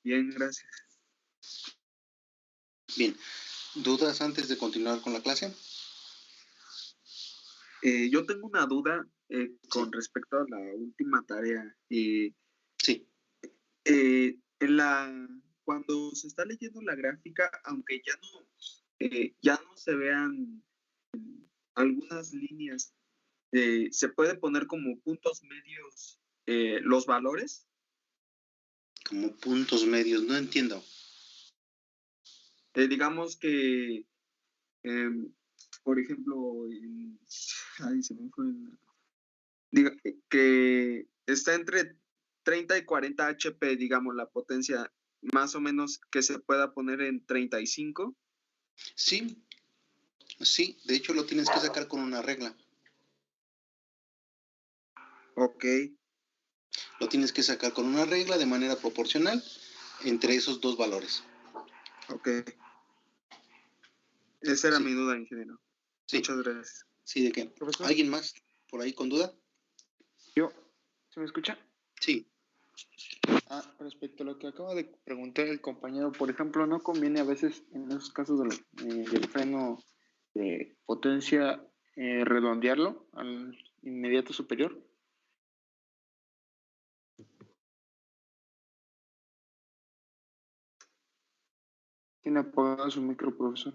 Bien, gracias. Bien, ¿dudas antes de continuar con la clase? Yo tengo una duda con respecto a la última tarea. Sí. Cuando se está leyendo la gráfica, aunque ya no se vean algunas líneas, ¿se puede poner como puntos medios los valores? Como puntos medios, no entiendo. Digamos que, por ejemplo, ay, se me fue diga, que está entre 30 y 40 HP, digamos, la potencia, más o menos que se pueda poner en 35. Sí, sí, de hecho lo tienes que sacar con una regla. Ok, Lo tienes que sacar con una regla de manera proporcional entre esos dos valores. ok. Esa era mi Sí, duda, ingeniero. sí, Muchas gracias. sí, ¿de qué? Profesor, ¿Alguien más por ahí con duda? ¿se me escucha? Sí. Respecto a lo que acaba de preguntar el compañero, por ejemplo, ¿no conviene a veces en esos casos del freno de potencia redondearlo al inmediato superior? Tiene apagado su micro, profesor.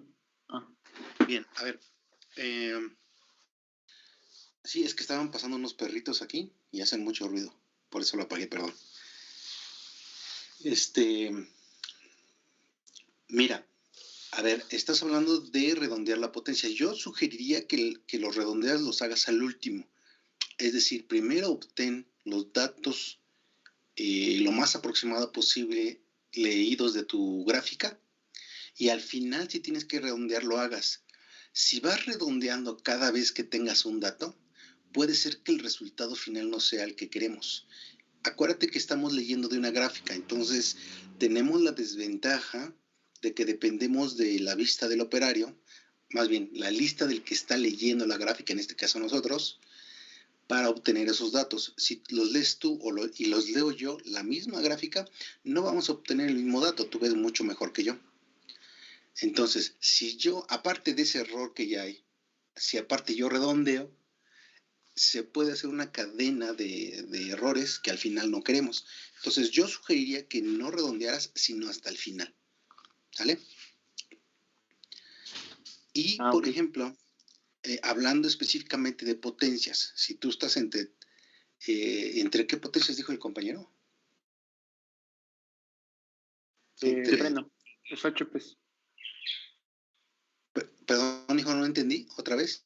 Bien, a ver. Sí, es que estaban pasando unos perritos aquí y hacen mucho ruido. Por eso lo apagué, perdón. Mira, a ver, estás hablando de redondear la potencia. Yo sugeriría que los redondeas los hagas al último. Es decir, primero obtén los datos lo más aproximado posible leídos de tu gráfica y al final si tienes que redondear lo hagas. Si vas redondeando cada vez que tengas un dato, puede ser que el resultado final no sea el que queremos. Acuérdate que estamos leyendo de una gráfica, entonces tenemos la desventaja de que dependemos de la vista del operario, más bien la lista del que está leyendo la gráfica, en este caso nosotros, para obtener esos datos. Si los lees tú y los leo yo, la misma gráfica, no vamos a obtener el mismo dato, tú ves mucho mejor que yo. Entonces, si yo, aparte de ese error que ya hay, si aparte yo redondeo, se puede hacer una cadena de errores que al final no queremos. Entonces, yo sugeriría que no redondearas, sino hasta el final. ¿Sale? Y, por Ok. ejemplo, hablando específicamente de potencias, si tú estás ¿entre qué potencias dijo el compañero? De freno, los HPs. Perdón, hijo, no entendí. ¿Otra vez?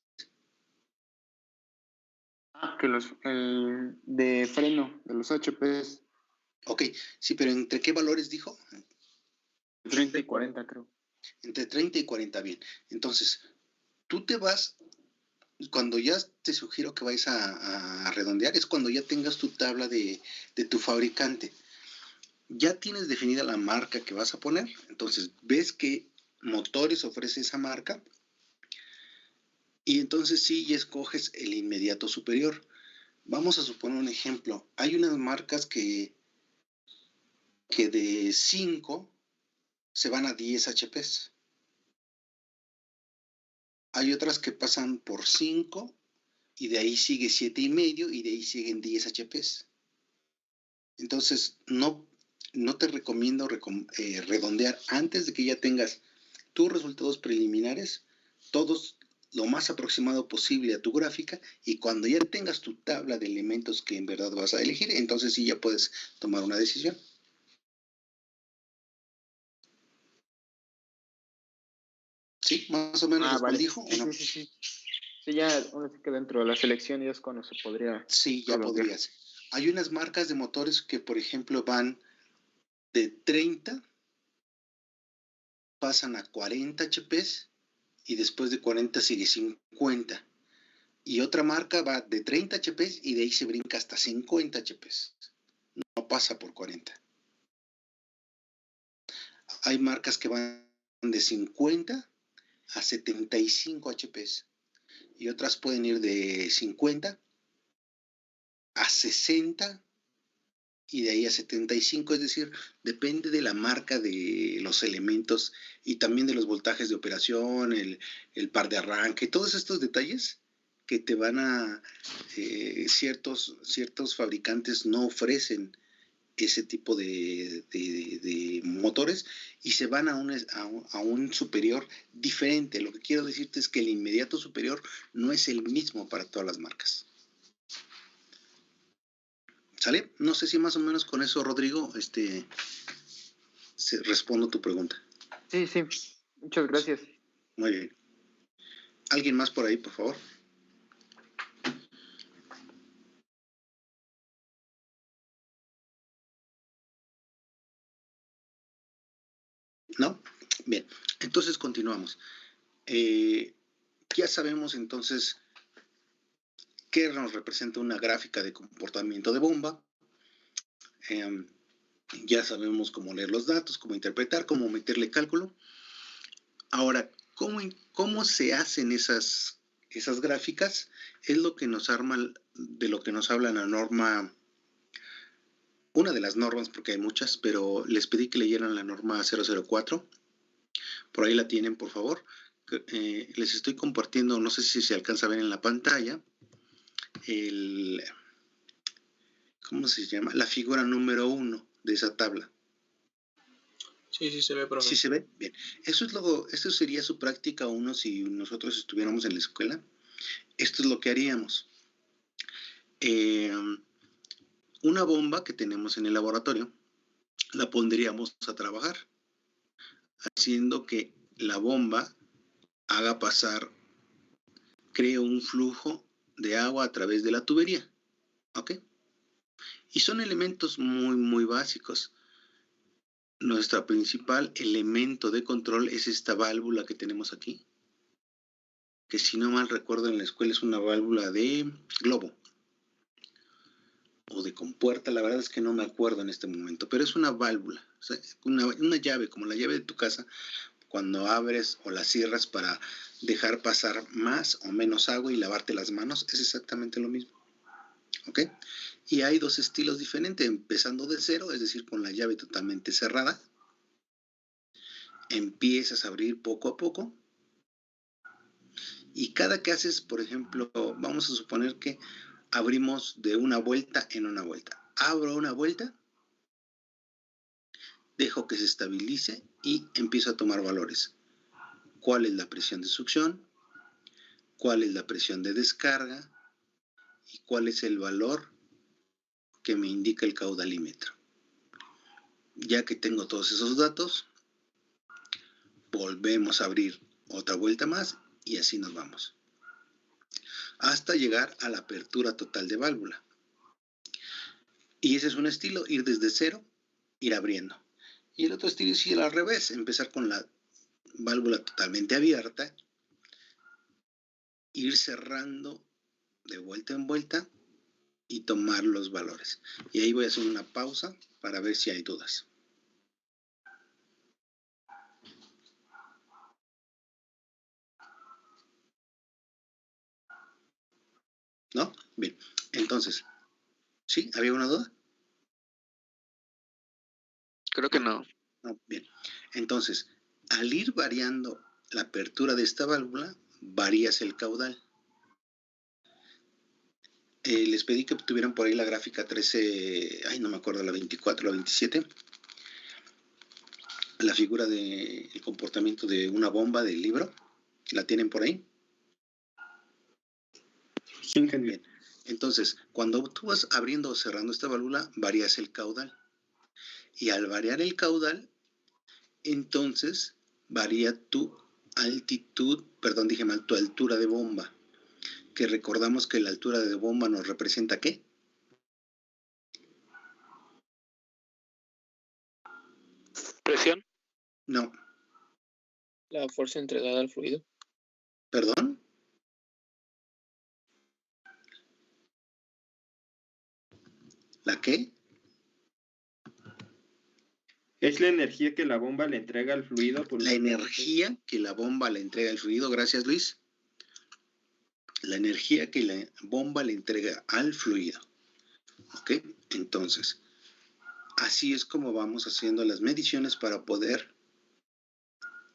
Que el de freno de los HPs. Ok, sí, pero ¿entre qué valores dijo? 30 y 40, creo. Entre 30 y 40, bien. Entonces, tú te vas, cuando ya te sugiero que vayas a redondear, es cuando ya tengas tu tabla de tu fabricante. Ya tienes definida la marca que vas a poner, entonces ves qué motores ofrece esa marca y entonces sí, ya escoges el inmediato superior. Vamos a suponer un ejemplo. Hay unas marcas que de 5 se van a 10 HPs. Hay otras que pasan por 5 y de ahí sigue 7,5 y de ahí siguen 10 HPs. Entonces, no te recomiendo redondear antes de que ya tengas tus resultados preliminares, todos lo más aproximado posible a tu gráfica, y cuando ya tengas tu tabla de elementos que en verdad vas a elegir, entonces sí ya puedes tomar una decisión. ¿Sí? ¿Más o menos respondí, Vale. hijo, o no? Sí. Sí, ya ahora sí que dentro de la selección ya es cuando se podría Sí, ya redondear. podrías. Hay unas marcas de motores que, por ejemplo, van de 30, pasan a 40 HPs y después de 40 sigue 50. Y otra marca va de 30 HPs y de ahí se brinca hasta 50 HPs. No pasa por 40. Hay marcas que van de 50 a 75 HPs y otras pueden ir de 50 a 60 y de ahí a 75, es decir, depende de la marca de los elementos y también de los voltajes de operación, el par de arranque, todos estos detalles que te van a, ciertos fabricantes no ofrecen ese tipo de motores y se van a un superior diferente. Lo que quiero decirte es que el inmediato superior no es el mismo para todas las marcas. ¿Sale? No sé si más o menos con eso, Rodrigo, respondo tu pregunta. Sí, muchas gracias. Muy bien. ¿Alguien más por ahí, por favor? ¿No? Bien, entonces continuamos. Ya sabemos entonces qué nos representa una gráfica de comportamiento de bomba. Ya sabemos cómo leer los datos, cómo interpretar, cómo meterle cálculo. Ahora, ¿cómo se hacen esas gráficas? Es lo que nos de lo que nos habla la norma, una de las normas, porque hay muchas, pero les pedí que leyeran la norma 004. Por ahí la tienen, por favor. Les estoy compartiendo, no sé si se alcanza a ver en la pantalla, ¿cómo se llama? La figura número 1 de esa tabla. Sí se ve, profe. ¿Sí se ve? Bien. Esto sería su práctica 1 si nosotros estuviéramos en la escuela. Esto es lo que haríamos. Una bomba que tenemos en el laboratorio, la pondríamos a trabajar, haciendo que la bomba haga pasar, cree un flujo de agua a través de la tubería. ¿Ok? Y son elementos muy, muy básicos. Nuestro principal elemento de control es esta válvula que tenemos aquí, que si no mal recuerdo en la escuela es una válvula de globo o de compuerta, la verdad es que no me acuerdo en este momento, pero es una válvula, o sea, una llave, como la llave de tu casa, cuando abres o la cierras para dejar pasar más o menos agua y lavarte las manos, es exactamente lo mismo. ¿Ok? Y hay dos estilos diferentes, empezando de cero, es decir, con la llave totalmente cerrada, empiezas a abrir poco a poco, y cada que haces, por ejemplo, vamos a suponer que abrimos de una vuelta en una vuelta. Abro una vuelta, dejo que se estabilice y empiezo a tomar valores. ¿Cuál es la presión de succión? ¿Cuál es la presión de descarga? ¿Y cuál es el valor que me indica el caudalímetro? Ya que tengo todos esos datos, volvemos a abrir otra vuelta más y así nos vamos. Hasta llegar a la apertura total de válvula. Y ese es un estilo, ir desde cero, ir abriendo. Y el otro estilo es ir al revés, empezar con la válvula totalmente abierta, ir cerrando de vuelta en vuelta y tomar los valores. Y ahí voy a hacer una pausa para ver si hay dudas. ¿No? Bien, entonces, ¿sí? ¿Había una duda? Creo que no. No, bien. Entonces, al ir variando la apertura de esta válvula, varías el caudal. Les pedí que tuvieran por ahí la gráfica 13, no me acuerdo, la 24, la 27. La figura del comportamiento de una bomba del libro. ¿La tienen por ahí? Sí, ingeniero. Bien. Entonces, cuando tú vas abriendo o cerrando esta válvula, varías el caudal. Y al variar el caudal, entonces varía tu altitud, perdón, dije mal, tu altura de bomba. Que recordamos que la altura de bomba nos representa ¿qué? ¿Presión? No. La fuerza entregada al fluido. ¿Perdón? ¿La qué? Es la energía que la bomba le entrega al fluido. Por la energía que la bomba le entrega al fluido. Gracias, Luis. La energía que la bomba le entrega al fluido. ¿Ok? Entonces, así es como vamos haciendo las mediciones para poder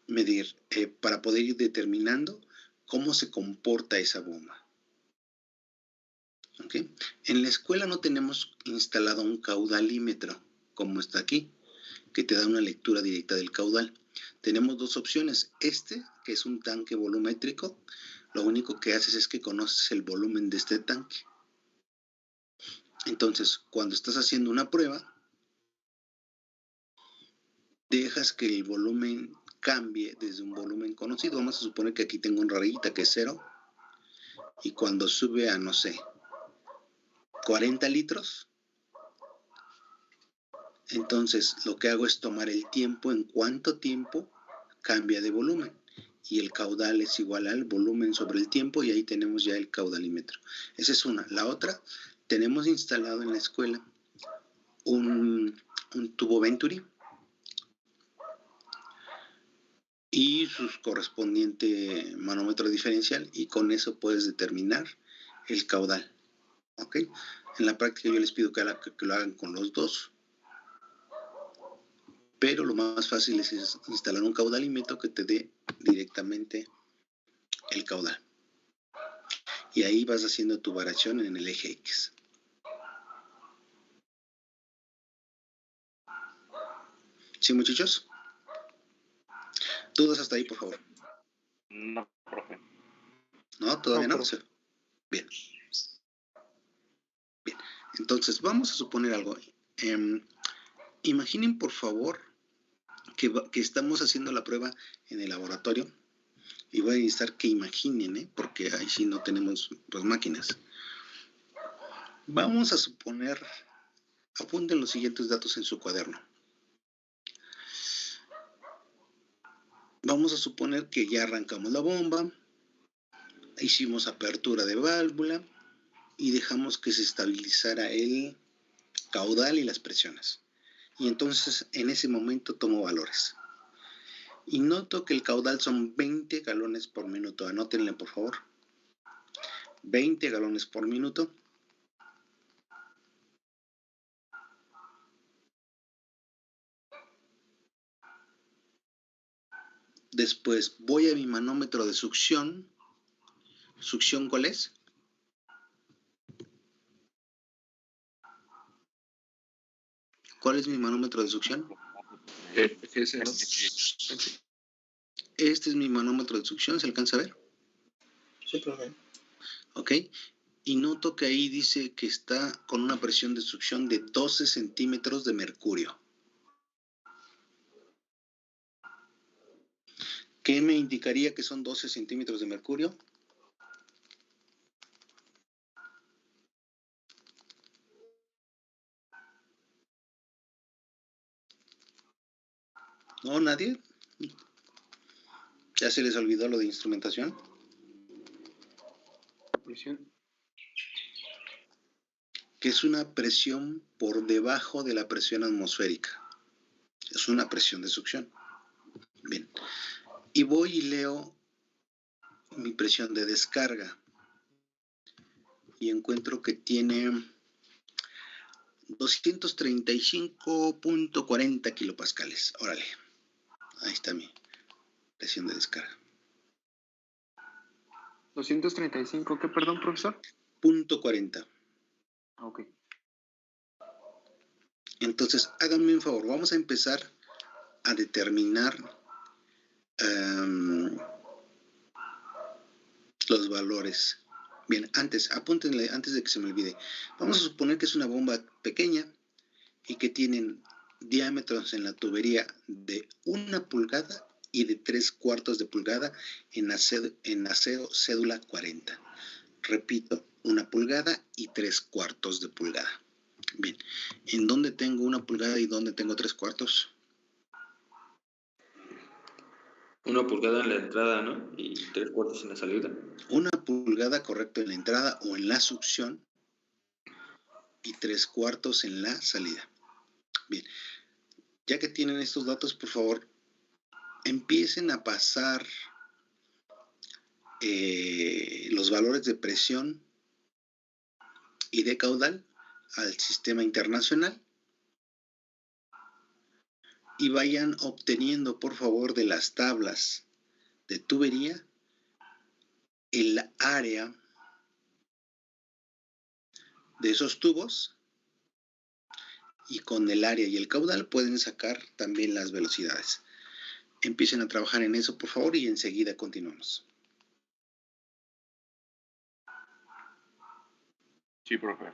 medir, para poder ir determinando cómo se comporta esa bomba. ¿Okay? En la escuela no tenemos instalado un caudalímetro como está aquí, que te da una lectura directa del caudal. Tenemos dos opciones. Que es un tanque volumétrico, lo único que haces es que conoces el volumen de este tanque. Entonces, cuando estás haciendo una prueba, dejas que el volumen cambie desde un volumen conocido. Vamos a suponer que aquí tengo una rayita que es 0, y cuando sube a, no sé, 40 litros, entonces lo que hago es tomar el tiempo, en cuánto tiempo cambia de volumen, y el caudal es igual al volumen sobre el tiempo, y ahí tenemos ya el caudalímetro. Esa es una. La otra, tenemos instalado en la escuela un tubo Venturi y su correspondiente manómetro diferencial, y con eso puedes determinar el caudal. ¿Ok? En la práctica yo les pido que lo hagan con los dos, pero lo más fácil es instalar un caudalímetro que te dé directamente el caudal. Y ahí vas haciendo tu variación en el eje X. ¿Sí, muchachos? ¿Dudas hasta ahí, por favor? No, profe. ¿No? ¿Todavía no? profe. Bien. Bien. Entonces, vamos a suponer algo. Imaginen, por favor, que estamos haciendo la prueba en el laboratorio. Y voy a necesitar que imaginen, porque ahí sí no tenemos las máquinas. Vamos a suponer, apunten los siguientes datos en su cuaderno. Vamos a suponer que ya arrancamos la bomba, hicimos apertura de válvula y dejamos que se estabilizara el caudal y las presiones. Y entonces en ese momento tomo valores. Y noto que el caudal son 20 galones por minuto. Anótenle, por favor. 20 galones por minuto. Después voy a mi manómetro de succión. ¿Succión cuál es? ¿Cuál es mi manómetro de succión? Ese, ¿no? Este es mi manómetro de succión, ¿se alcanza a ver? Sí, profe. Ok. Y noto que ahí dice que está con una presión de succión de 12 centímetros de mercurio. ¿Qué me indicaría que son 12 centímetros de mercurio? ¿No? ¿Nadie? ¿Ya se les olvidó lo de instrumentación? Presión. Que es una presión por debajo de la presión atmosférica. Es una presión de succión. Bien. Y voy y leo mi presión de descarga. Y encuentro que tiene 235.40 kilopascales. Órale. Ahí está mi presión de descarga. 235, ¿qué, perdón, profesor? .40. Ok. Entonces, háganme un favor, vamos a empezar a determinar los valores. Bien, apúntenle antes de que se me olvide. Vamos a suponer que es una bomba pequeña y que tienen diámetros en la tubería de 1 pulgada y de 3/4 de pulgada en acero cédula 40. Repito, 1 pulgada y 3/4 de pulgada. Bien, ¿en dónde tengo 1 pulgada y dónde tengo 3/4? 1 pulgada en la entrada, ¿no? Y 3/4 en la salida. 1 pulgada, correcto, en la entrada o en la succión, y 3/4 en la salida. Bien, ya que tienen estos datos, por favor, empiecen a pasar los valores de presión y de caudal al sistema internacional y vayan obteniendo, por favor, de las tablas de tubería el área de esos tubos, y con el área y el caudal pueden sacar también las velocidades. Empiecen a trabajar en eso, por favor, y enseguida continuamos. Sí, profe.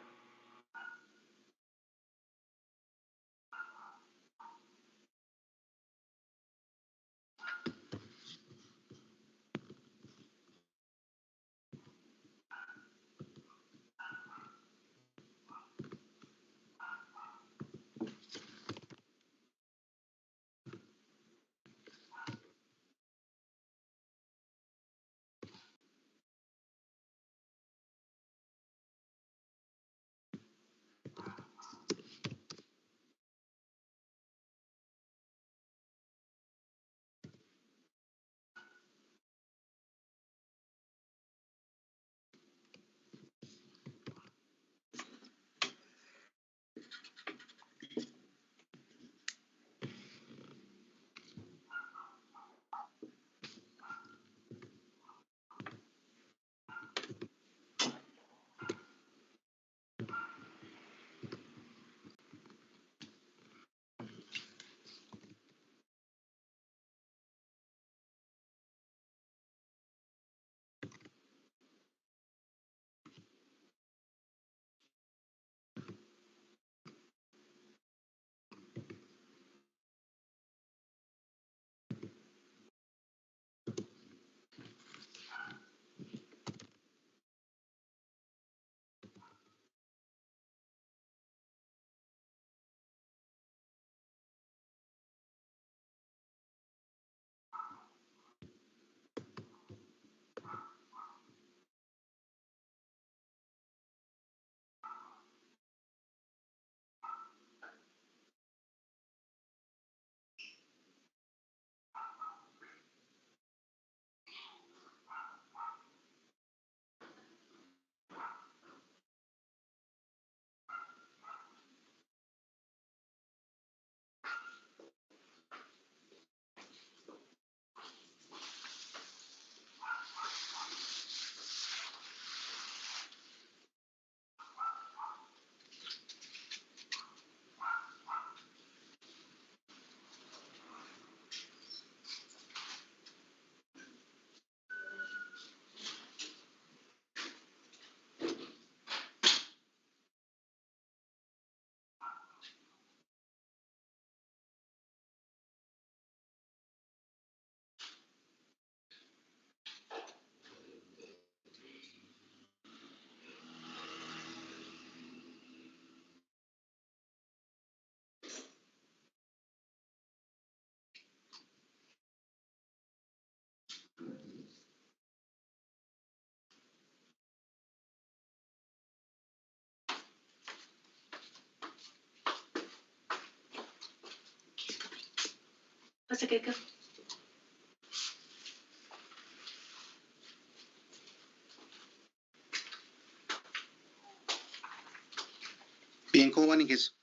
Pasa que acá. Bien, ¿cómo van, Inges?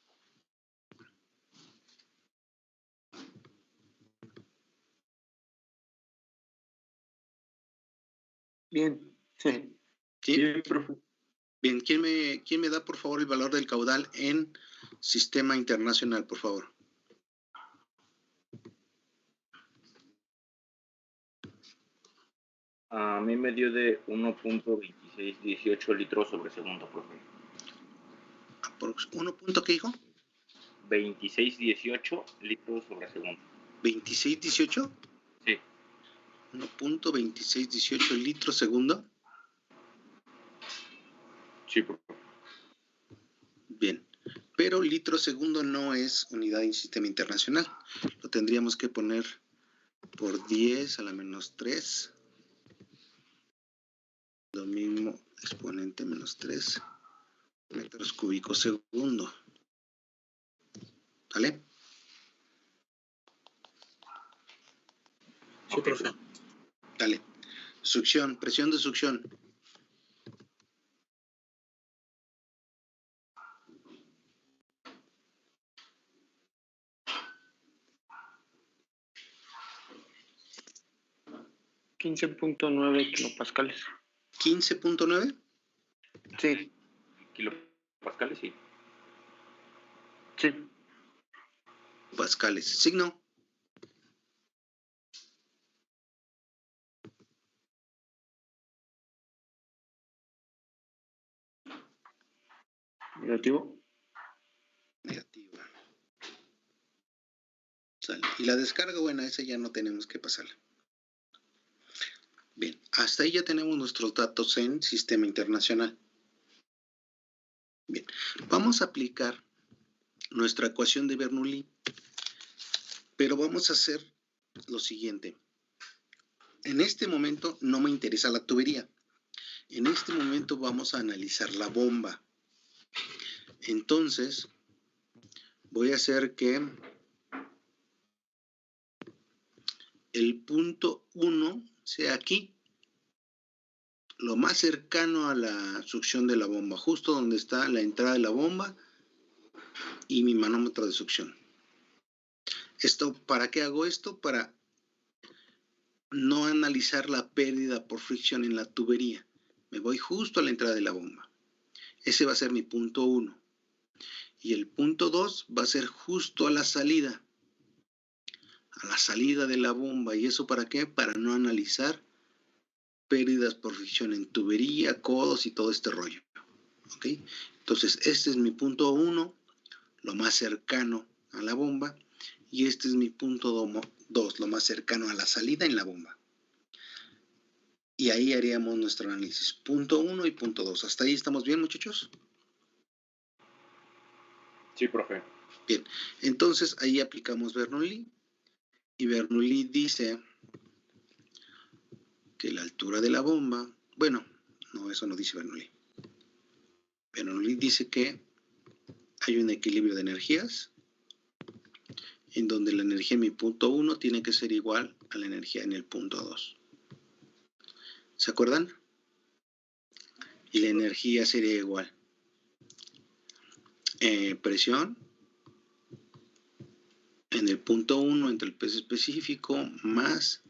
Bien, sí. ¿Sí? Bien, profe. Bien, ¿quién me da, por favor, el valor del caudal en sistema internacional, por favor? A mí me dio de 1.2618 litros sobre segundo, profe. ¿1 punto qué dijo? 2618 litros sobre segundo. ¿2618? Sí. 1.2618 litros segundo. Sí, profe. Bien, pero litro segundo no es unidad en sistema internacional. Lo tendríamos que poner por 10 a la menos 3. Lo mismo, exponente menos 3 metros cúbicos segundo. ¿Vale? Sí, profe. Dale. Succión, presión de succión. 15.9 kilopascales. 15.9. Sí, Kilopascales, sí. sí. Pascales. Signo. Negativo. Negativo. Sale. Y la descarga, bueno, esa ya no tenemos que pasarla. Bien, hasta ahí ya tenemos nuestros datos en Sistema Internacional. Bien, vamos a aplicar nuestra ecuación de Bernoulli, pero vamos a hacer lo siguiente. En este momento no me interesa la tubería. En este momento vamos a analizar la bomba. Entonces, voy a hacer que el punto 1 sea aquí, lo más cercano a la succión de la bomba, justo donde está la entrada de la bomba y mi manómetro de succión. ¿Para qué hago esto? Para no analizar la pérdida por fricción en la tubería. Me voy justo a la entrada de la bomba. Ese va a ser mi punto 1. Y el punto 2 va a ser justo a la salida de la bomba. ¿Y eso para qué? Para no analizar pérdidas por fricción en tubería, codos y todo este rollo. ¿Ok? Entonces, este es mi punto 1, lo más cercano a la bomba. Y este es mi punto 2, lo más cercano a la salida en la bomba. Y ahí haríamos nuestro análisis. Punto 1 y punto 2. ¿Hasta ahí estamos bien, muchachos? Sí, profe. Bien, entonces ahí aplicamos Bernoulli. Y Bernoulli dice que la altura de la bomba... Bueno, no, eso no dice Bernoulli. Bernoulli dice que hay un equilibrio de energías en donde la energía en mi punto 1 tiene que ser igual a la energía en el punto 2. ¿Se acuerdan? Y la energía sería igual. Presión en el punto 1 entre el peso específico más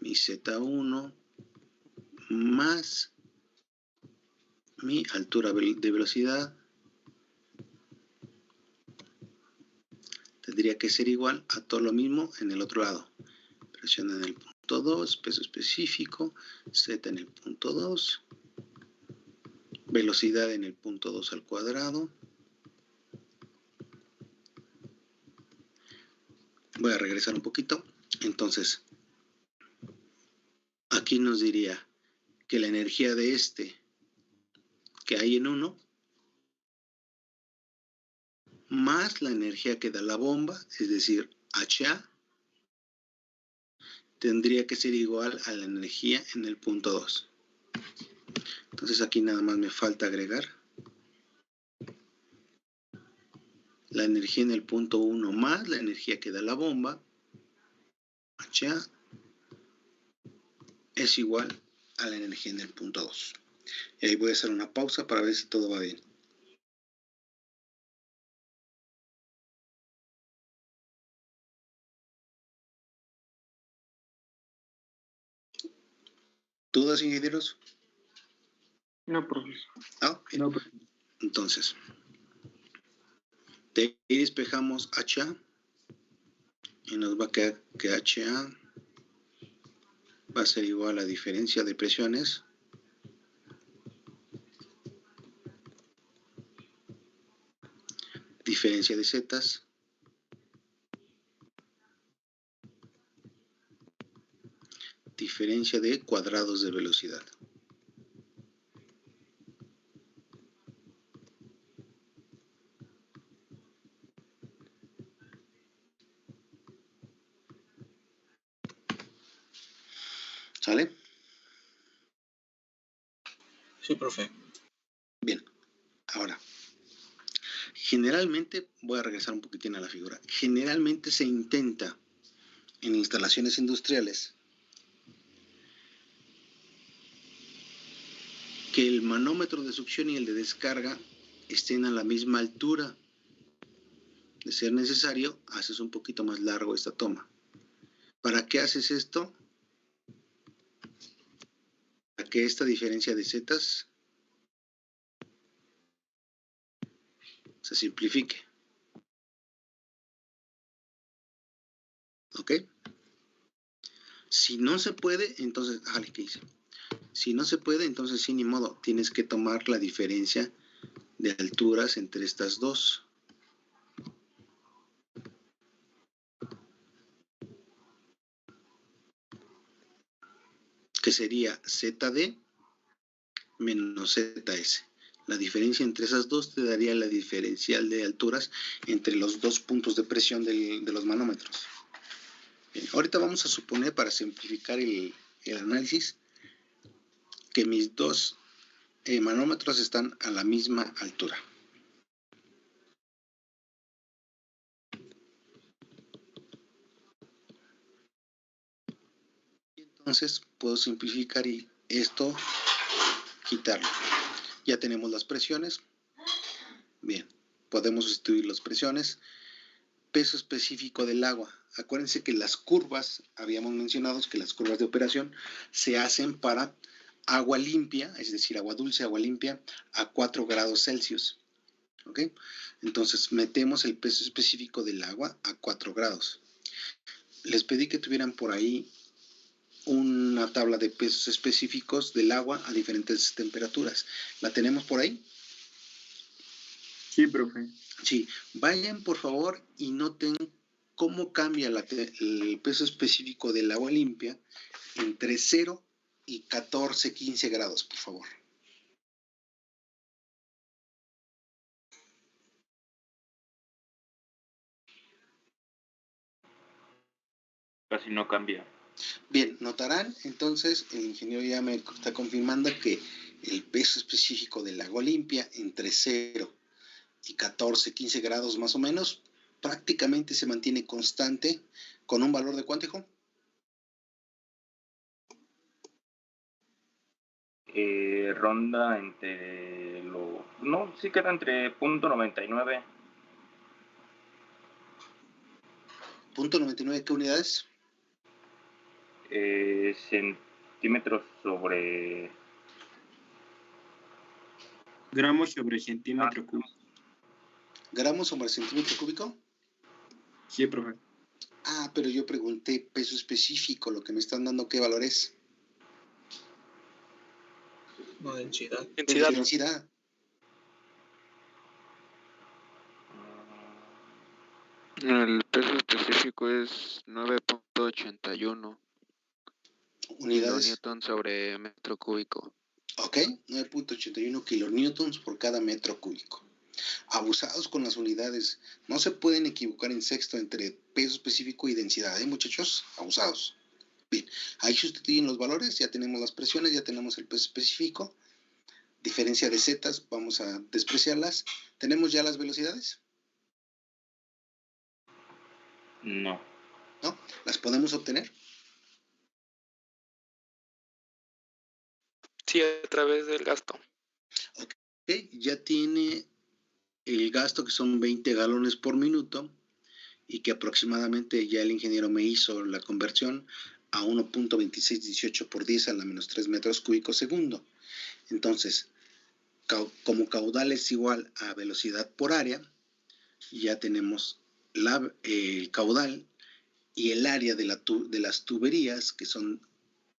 mi Z1 más mi altura de velocidad tendría que ser igual a todo lo mismo en el otro lado. Presión en el punto 2, peso específico, Z en el punto 2, velocidad en el punto 2 al cuadrado. Voy a regresar un poquito. Entonces, aquí nos diría que la energía de este que hay en 1 más la energía que da la bomba, es decir, HA, tendría que ser igual a la energía en el punto 2. Entonces aquí nada más me falta agregar la energía en el punto 1 más la energía que da la bomba, HA, es igual a la energía en el punto 2. Y ahí voy a hacer una pausa para ver si todo va bien. ¿Dudas, ingenieros? No, profesor. Ah, bien. No, Entonces, de ahí despejamos HA y nos va a quedar que HA va a ser igual a la diferencia de presiones diferencia de zetas diferencia de cuadrados de velocidad. ¿Sale? Sí, profe. Bien, ahora, generalmente, voy a regresar un poquitín a la figura, generalmente se intenta en instalaciones industriales que el manómetro de succión y el de descarga estén a la misma altura. De ser necesario, haces un poquito más largo esta toma. ¿Para qué haces esto? que esta diferencia de zetas se simplifique. ¿Ok? Si no se puede, entonces, ¿qué hice? Si no se puede, entonces sí, ni modo, tienes que tomar la diferencia de alturas entre estas dos. Que sería ZD menos ZS. La diferencia entre esas dos te daría la diferencial de alturas entre los dos puntos de presión de los manómetros. Bien, ahorita vamos a suponer, para simplificar el análisis, que mis dos manómetros están a la misma altura. Entonces puedo simplificar y esto quitarlo. Ya tenemos las presiones. Bien, podemos sustituir las presiones. Peso específico del agua. Acuérdense que las curvas, habíamos mencionado que las curvas de operación se hacen para agua limpia, es decir, agua dulce, agua limpia, a 4 grados Celsius. ¿Ok? Entonces metemos el peso específico del agua a 4 grados. Les pedí que tuvieran por ahí una tabla de pesos específicos del agua a diferentes temperaturas. ¿La tenemos por ahí? Sí, profe. Sí, vayan por favor y noten cómo cambia el peso específico del agua limpia entre 0 y 14, 15 grados, por favor. Casi no cambia. Bien, notarán, entonces el ingeniero ya me está confirmando que el peso específico del agua limpia entre 0 y 14, 15 grados más o menos, prácticamente se mantiene constante con un valor de ¿cuánto, hijo? Ronda entre lo... No, sí queda entre .99. .99, ¿qué unidades? Centímetros sobre... Gramos sobre centímetro cúbico. ¿Gramos sobre centímetro cúbico? Sí, profe. Pero yo pregunté peso específico, lo que me están dando, ¿qué valor es? No, densidad. Densidad. El peso específico es 9.81 Unidades. kilonewton sobre metro cúbico. Ok, 9.81 kilonewtons por cada metro cúbico. Abusados con las unidades. No se pueden equivocar en sexto entre peso específico y densidad, muchachos? Abusados. Bien, ahí sustituyen los valores, ya tenemos las presiones, ya tenemos el peso específico. Diferencia de zetas, vamos a despreciarlas. ¿Tenemos ya las velocidades? No. ¿No? ¿Las podemos obtener? Sí, a través del gasto. Ok, ya tiene el gasto, que son 20 galones por minuto, y que aproximadamente ya el ingeniero me hizo la conversión a 1.2618 por 10 a la menos 3 metros cúbicos segundo. Entonces, como caudal es igual a velocidad por área, ya tenemos el caudal y el área de las tuberías, que son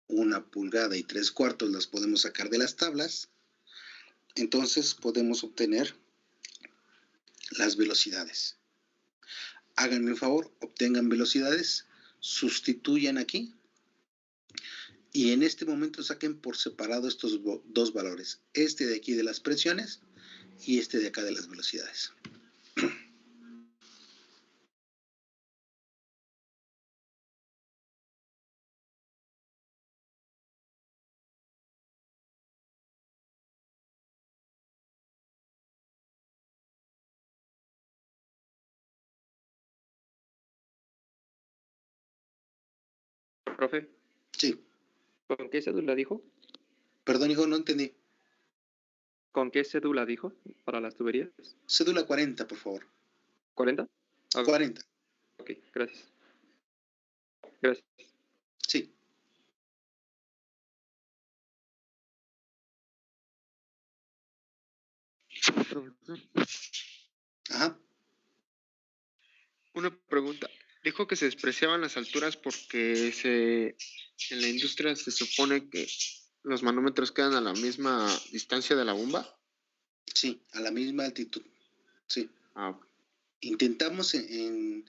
1 pulgada y 3/4, las podemos sacar de las tablas. Entonces podemos obtener las velocidades. Háganme un favor, obtengan velocidades, sustituyan aquí y en este momento saquen por separado estos dos valores, este de aquí de las presiones y este de acá de las velocidades. Profe, Sí, ¿con qué cédula dijo? perdón, hijo, no entendí. ¿Con qué cédula dijo para las tuberías? Cédula 40, por favor. ¿40? Ah, 40. ok, gracias. Gracias. Sí. profesor. Ajá. Una pregunta. Dijo que se despreciaban las alturas porque en la industria se supone que los manómetros quedan a la misma distancia de la bomba. Sí, a la misma altitud. Sí. Ok. Intentamos en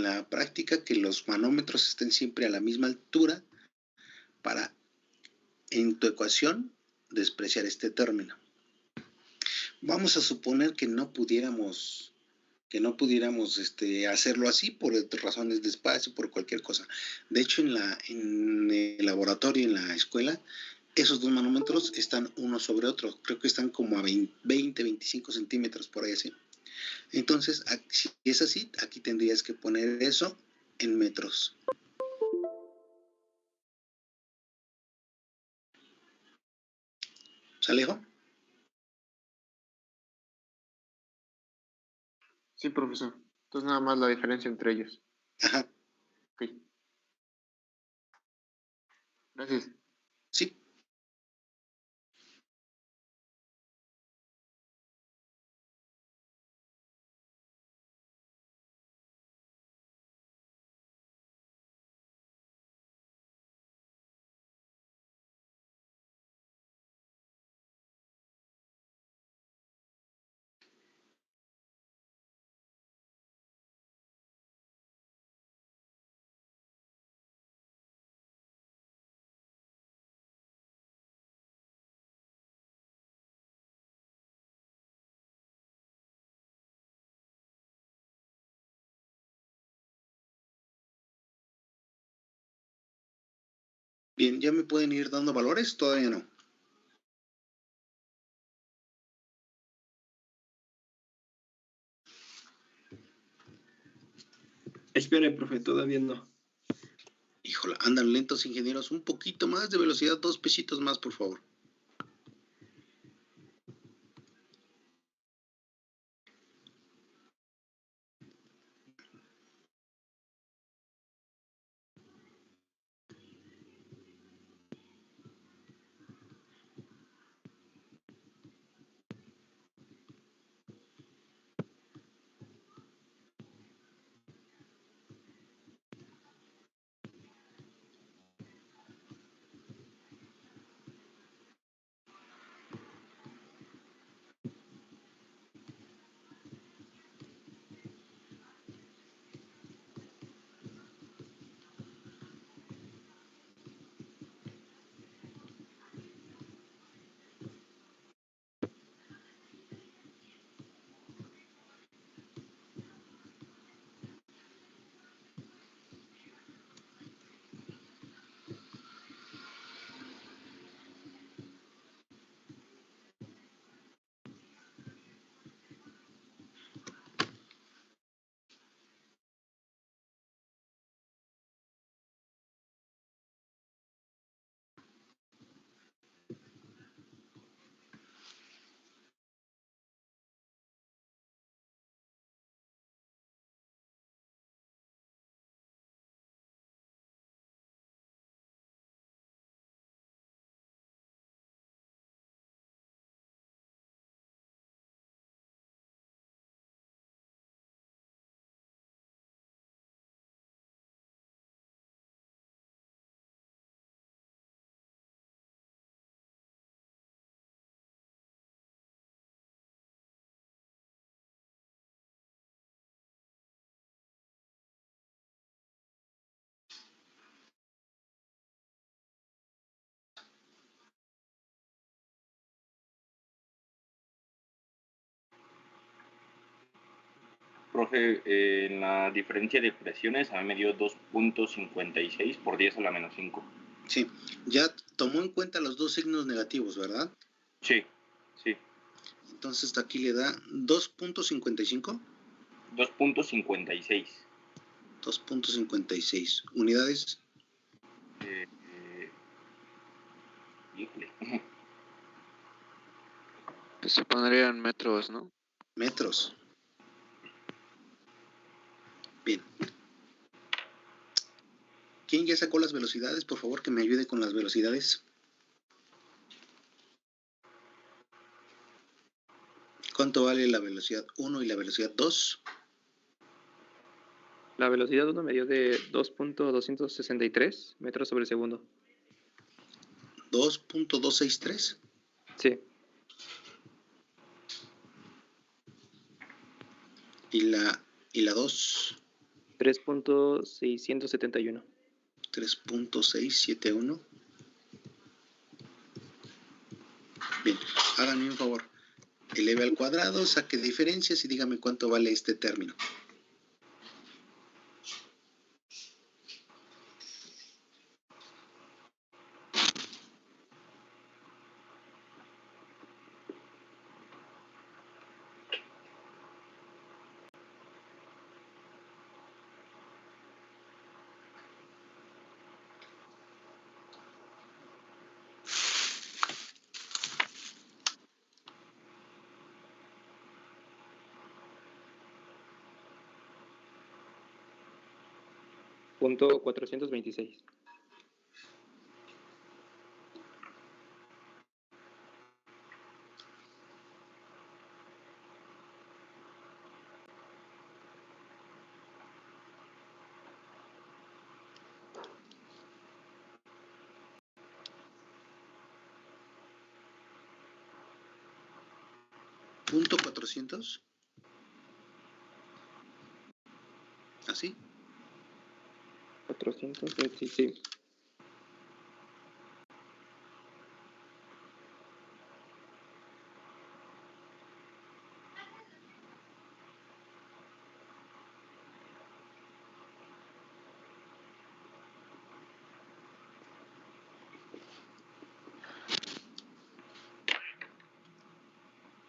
la práctica que los manómetros estén siempre a la misma altura para, en tu ecuación, despreciar este término. Vamos a suponer que no pudiéramos hacerlo así por razones de espacio, por cualquier cosa. De hecho, en el laboratorio, en la escuela, esos dos manómetros están uno sobre otro. Creo que están como a 20, 25 centímetros, por ahí así. Entonces, si es así, aquí tendrías que poner eso en metros. ¿Salejo? Sí, profesor. Entonces nada más la diferencia entre ellos. Ajá. Ok. Gracias. Sí. Bien, ¿ya me pueden ir dando valores? Todavía no. Espere, profe, todavía no. Híjole, andan lentos, ingenieros. Un poquito más de velocidad, 2 pesitos más, por favor. Profe, en la diferencia de presiones a mí me dio 2.56 por 10 a la menos 5. Sí, ya tomó en cuenta los dos signos negativos, ¿verdad? Sí, sí. Entonces aquí le da 2.55. 2.56. 2.56. ¿Unidades? Híjole. Pues se pondrían metros, ¿no? Metros. Bien. ¿Quién ya sacó las velocidades? Por favor, que me ayude con las velocidades. ¿Cuánto vale la velocidad 1 y la velocidad 2? La velocidad 1 me dio de 2.263 metros sobre segundo. 2.263. Sí. ¿Y la 2? 3.671. 3.671. Bien, háganme un favor. Eleve al cuadrado, saque diferencias y dígame cuánto vale este término. Punto 426. ¿Punto 400? ¿Así? 426, sí.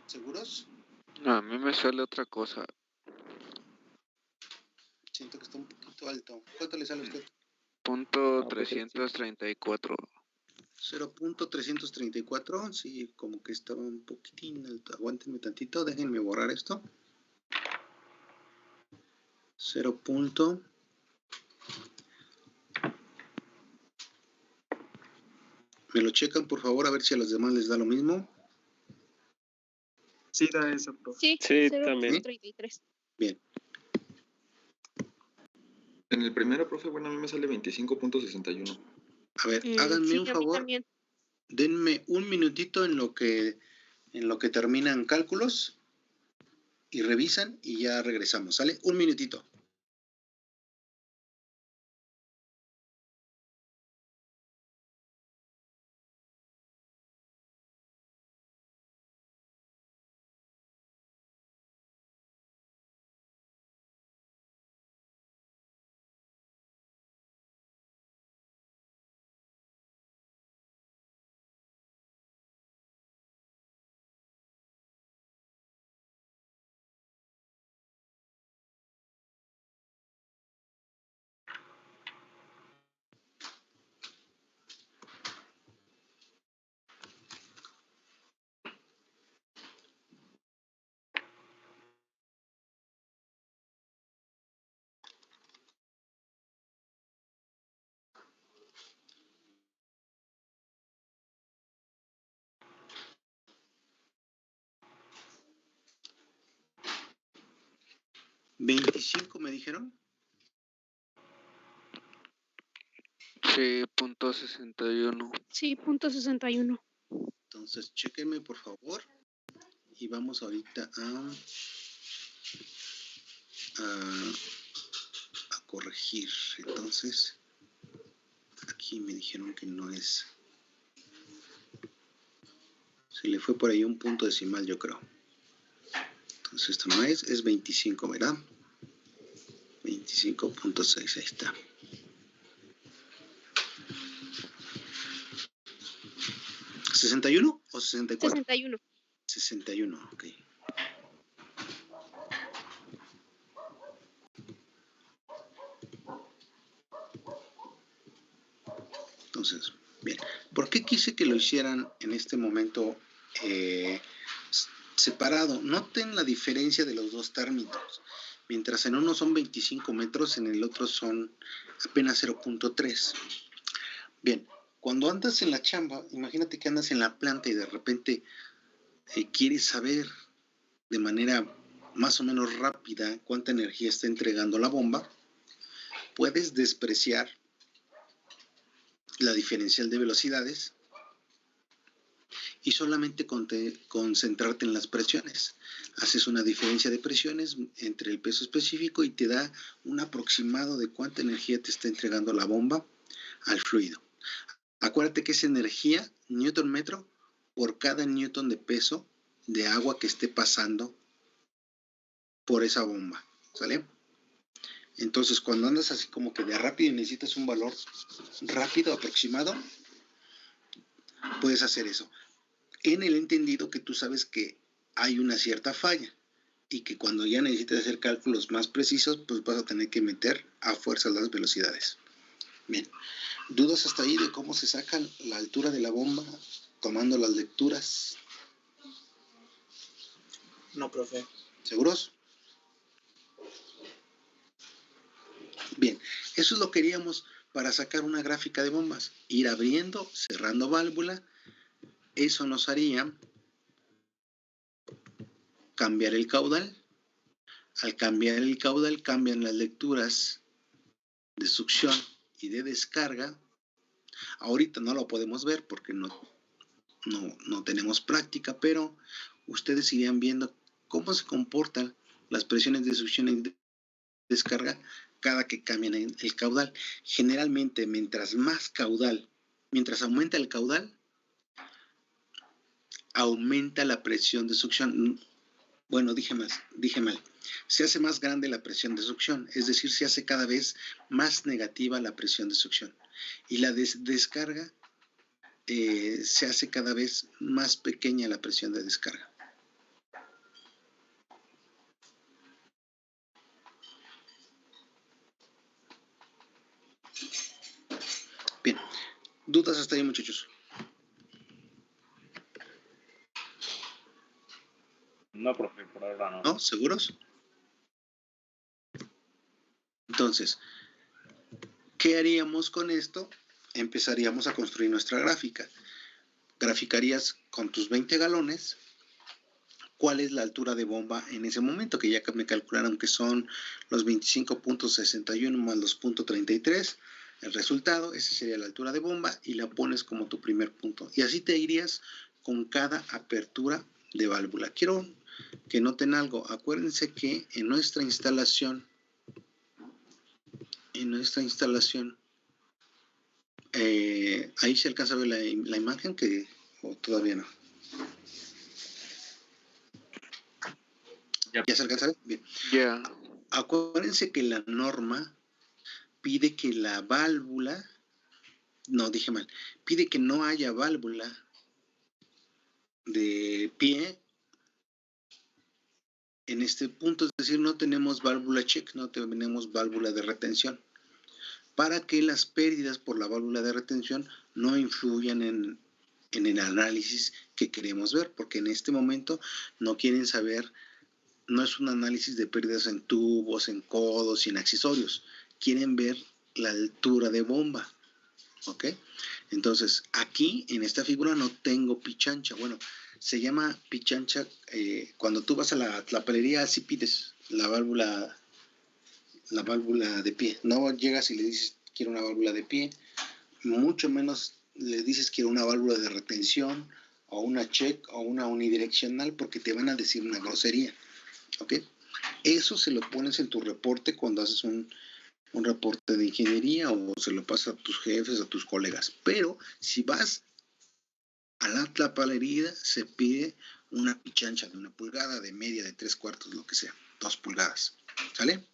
¿Seguros? No, a mí me sale otra cosa. Siento que está un poquito alto. ¿Cuánto le sale a usted? Punto pues, 334. 0.334, sí, como que estaba un poquitín alto. Aguántenme tantito, déjenme borrar esto. 0. ¿Me lo checan, por favor, a ver si a los demás les da lo mismo? Sí, da eso, profe. Sí, también. 0.33. Bien. En el primero, profe, bueno, a mí me sale 25.61. A ver, háganme Sí, un a mí favor. también. Denme un minutito en lo que terminan cálculos y revisan y ya regresamos, ¿sale? Un minutito. ¿25 me dijeron? Sí, punto 61. Sí, .61. Entonces, chéquenme, por favor. Y vamos ahorita a corregir. Entonces, aquí me dijeron que no es. Se le fue por ahí un punto decimal, yo creo. Entonces, esto no es 25, ¿verdad? 25.6, ahí está. ¿61 o 64? 61. 61, ok. Entonces, bien. ¿Por qué quise que lo hicieran en este momento separado? Noten la diferencia de los dos términos. Mientras en uno son 25 metros, en el otro son apenas 0.3. Bien, cuando andas en la chamba, imagínate que andas en la planta y de repente quieres saber de manera más o menos rápida cuánta energía está entregando la bomba, puedes despreciar la diferencial de velocidades y solamente concentrarte en las presiones. Haces una diferencia de presiones entre el peso específico y te da un aproximado de cuánta energía te está entregando la bomba al fluido. Acuérdate que es energía newton metro por cada newton de peso de agua que esté pasando por esa bomba, ¿sale? Entonces, cuando andas así como que de rápido y necesitas un valor rápido, aproximado, puedes hacer eso. En el entendido que tú sabes que hay una cierta falla y que cuando ya necesites hacer cálculos más precisos, pues vas a tener que meter a fuerza las velocidades. Bien, ¿dudas hasta ahí de cómo se saca la altura de la bomba tomando las lecturas? No, profe. ¿Seguros? Bien, eso es lo que queríamos para sacar una gráfica de bombas. Ir abriendo, cerrando válvula. Eso nos haría cambiar el caudal. Al cambiar el caudal cambian las lecturas de succión y de descarga. Ahorita no lo podemos ver porque no tenemos práctica, pero ustedes irían viendo cómo se comportan las presiones de succión y de descarga cada que cambian el caudal. Generalmente, mientras aumenta el caudal, aumenta la presión de succión. Bueno, dije mal. Se hace más grande la presión de succión, es decir, se hace cada vez más negativa la presión de succión. Y la descarga se hace cada vez más pequeña la presión de descarga. Bien, ¿dudas hasta ahí, muchachos? No, profe, por ahora no. ¿No? ¿Seguros? Entonces, ¿qué haríamos con esto? Empezaríamos a construir nuestra gráfica. Graficarías con tus 20 galones cuál es la altura de bomba en ese momento, que ya me calcularon que son los 25.61 más los .33. El resultado, esa sería la altura de bomba y la pones como tu primer punto. Y así te irías con cada apertura de válvula. Quiero que noten algo. Acuérdense que en nuestra instalación, ahí se alcanza a ver la imagen o todavía no. ¿Ya se alcanza a ver? Bien. Ya. Acuérdense que la norma pide que la válvula, pide que no haya válvula de pie en este punto, es decir, no tenemos válvula check, no tenemos válvula de retención, para que las pérdidas por la válvula de retención no influyan en el análisis que queremos ver, porque en este momento no quieren saber, no es un análisis de pérdidas en tubos, en codos y en accesorios, quieren ver la altura de bomba, ¿ok? Entonces, aquí en esta figura no tengo pichancha. Bueno, se llama pichancha cuando tú vas a la palería, así pides la válvula de pie. No llegas y le dices quiero una válvula de pie, mucho menos le dices quiero una válvula de retención o una check o una unidireccional, porque te van a decir una grosería, ¿ok? Eso se lo pones en tu reporte cuando haces un reporte de ingeniería o se lo pasas a tus jefes, a tus colegas. Pero si vas a la tlapalería, se pide una pichancha de 1 pulgada, de media, de 3/4, lo que sea, 2 pulgadas. ¿Sale?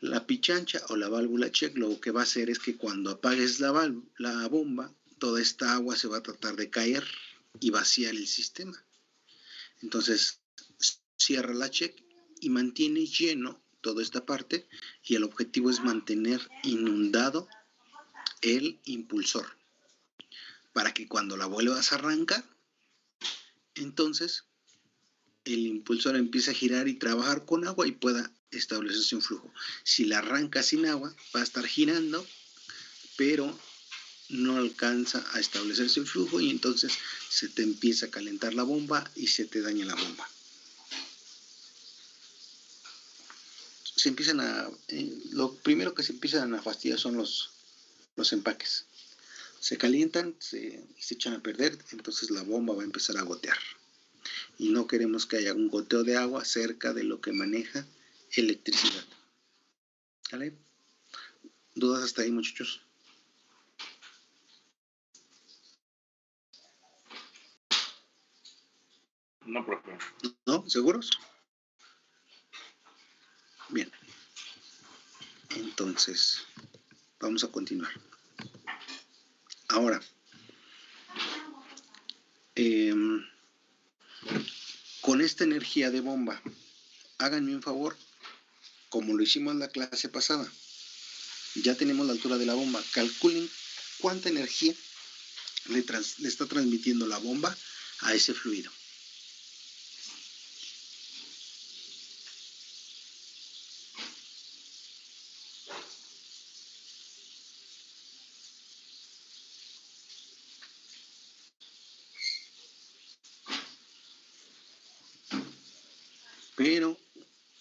La pichancha o la válvula check lo que va a hacer es que cuando apagues la bomba, toda esta agua se va a tratar de caer y vaciar el sistema. Entonces, cierra la check y mantiene lleno toda esta parte, y el objetivo es mantener inundado el impulsor para que cuando la vuelvas a arrancar, entonces el impulsor empiece a girar y trabajar con agua y pueda establecerse un flujo. Si la arrancas sin agua, va a estar girando, pero no alcanza a establecerse el flujo y entonces se te empieza a calentar la bomba y se te daña la bomba. se empiezan lo primero que se empiezan a fastidiar son los empaques. Se calientan, se echan a perder, entonces la bomba va a empezar a gotear. Y no queremos que haya un goteo de agua cerca de lo que maneja electricidad. ¿Vale? ¿Dudas hasta ahí, muchachos? No, profe. ¿No? ¿Seguros? Bien. Entonces, vamos a continuar. Ahora, con esta energía de bomba, háganme un favor, como lo hicimos en la clase pasada. Ya tenemos la altura de la bomba. Calculen cuánta energía le está transmitiendo la bomba a ese fluido. Pero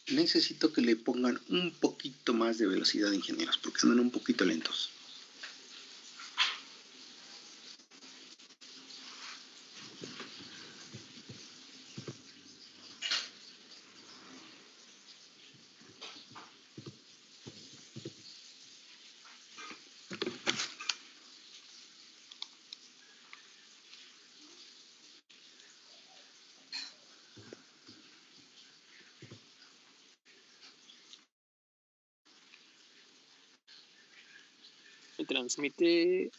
necesito que le pongan un poquito más de velocidad, ingenieros, porque andan un poquito lentos. Me transmite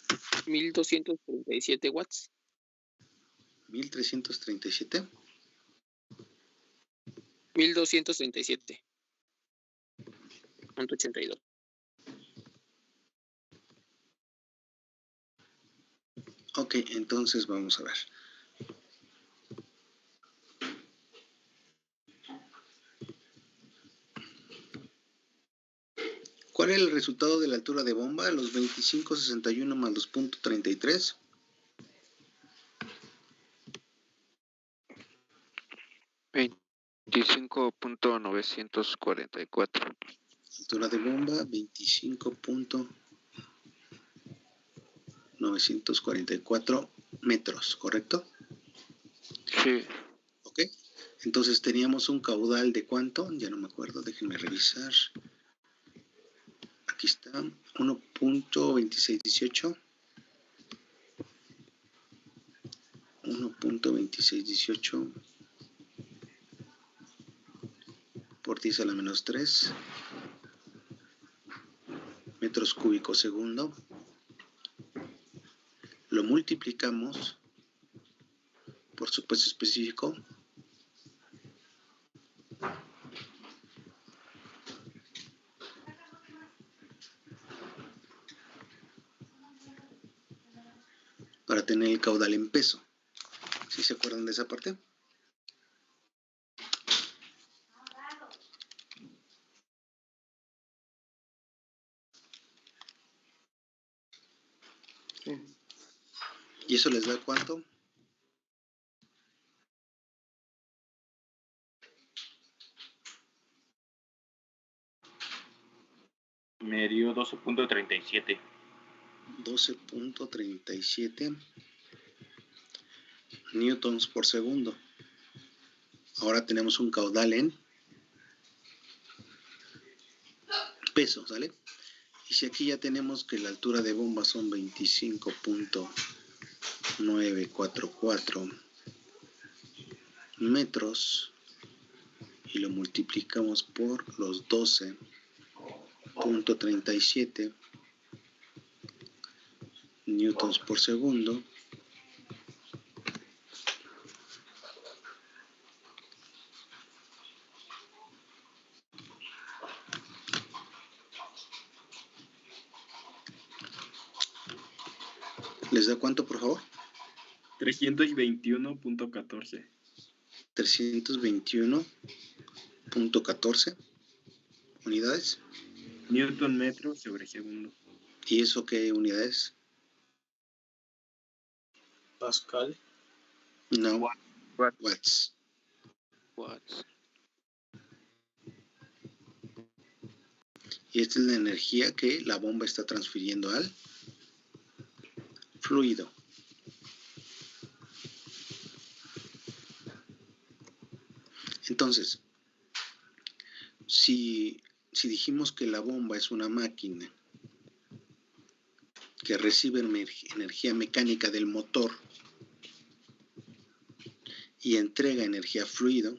1237 watts. 1337. 1237.82. Ok, entonces vamos a ver. ¿Cuál es el resultado de la altura de bomba? Los 25.61 más 2.33. $25.944. Altura de bomba, 25.944 metros, ¿correcto? Sí. Ok. Entonces teníamos un caudal de ¿cuánto? Ya no me acuerdo, déjenme revisar. Aquí está, 1.2618. 1.2618 por 10 a la menos 3 metros cúbicos segundo. Lo multiplicamos por su peso específico. Para tener el caudal en peso. ¿Sí se acuerdan de esa parte? Sí. ¿Y eso les da cuánto? Me dio 12.37. 12.37 newtons por segundo. Ahora tenemos un caudal en peso, ¿sale? Y si aquí ya tenemos que la altura de bomba son 25.944 metros y lo multiplicamos por los 12.37 newtons por segundo, ¿les da cuánto, por favor? 321.14. 321.14 unidades. Newton metro sobre segundo. ¿Y eso qué unidades? Pascal. No, Watts. watts. Y esta es la energía que la bomba está transfiriendo al fluido. Entonces, si dijimos que la bomba es una máquina que recibe energía mecánica del motor y entrega energía a fluido,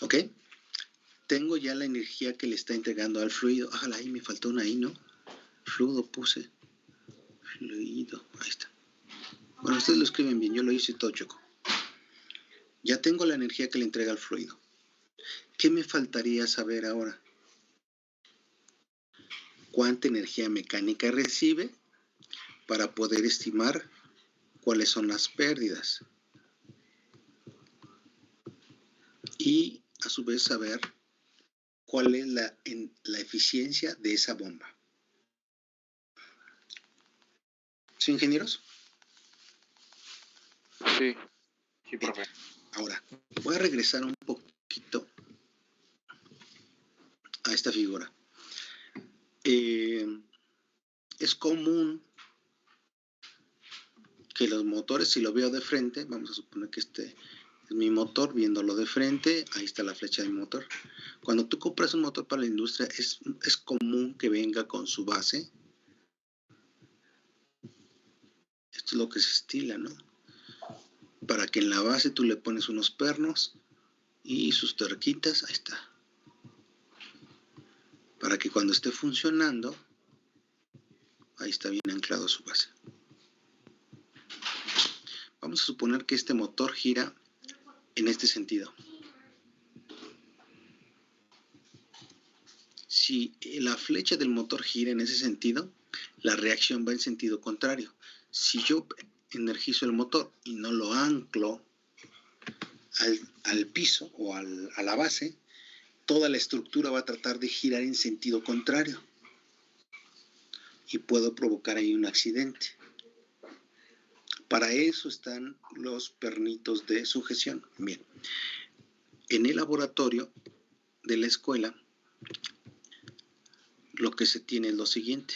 ¿ok? Tengo ya la energía que le está entregando al fluido. Ojalá, ahí me faltó una I, ¿no? Fluido puse. Fluido, ahí está. Bueno, ustedes lo escriben bien, yo lo hice todo choco. Ya tengo la energía que le entrega al fluido. ¿Qué me faltaría saber ahora? ¿Cuánta energía mecánica recibe para poder estimar cuáles son las pérdidas? Y a su vez saber cuál es la eficiencia de esa bomba. ¿Sí, ingenieros? Sí. Sí, profe. Ahora, voy a regresar un poquito a esta figura. Es común que los motores, si lo veo de frente, vamos a suponer que este es mi motor, viéndolo de frente, ahí está la flecha del motor. Cuando tú compras un motor para la industria, es común que venga con su base. Esto es lo que se estila, ¿no? Para que en la base tú le pones unos pernos y sus tuerquitas, ahí está. Para que cuando esté funcionando, ahí está bien anclado su base. Vamos a suponer que este motor gira en este sentido. Si la flecha del motor gira en ese sentido, la reacción va en sentido contrario. Si yo energizo el motor y no lo anclo al piso o a la base, toda la estructura va a tratar de girar en sentido contrario y puedo provocar ahí un accidente. Para eso están los pernitos de sujeción. Bien, en el laboratorio de la escuela lo que se tiene es lo siguiente.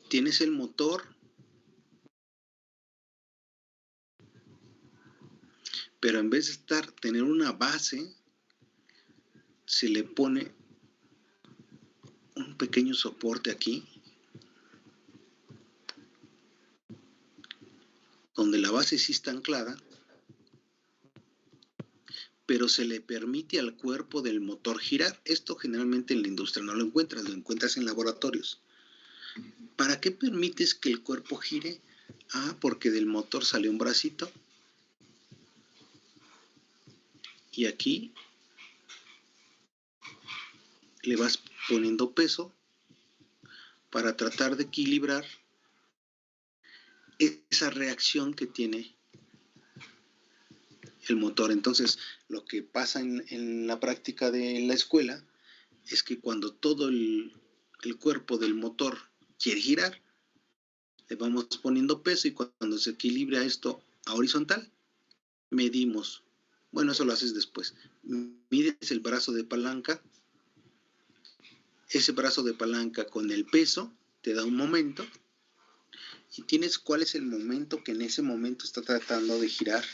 Tienes el motor, pero en vez de tener una base, se le pone un pequeño soporte aquí, donde la base sí está anclada, pero se le permite al cuerpo del motor girar. Esto generalmente en la industria no lo encuentras en laboratorios. ¿Para qué permites que el cuerpo gire? Ah, porque del motor sale un bracito y aquí le vas poniendo peso para tratar de equilibrar esa reacción que tiene el motor. Entonces, lo que pasa en la práctica de la escuela es que cuando todo el cuerpo del motor quiere girar, le vamos poniendo peso y cuando se equilibra esto a horizontal, medimos. Bueno, eso lo haces después. Mides el brazo de palanca. Ese brazo de palanca con el peso te da un momento y tienes cuál es el momento que en ese momento está tratando de girar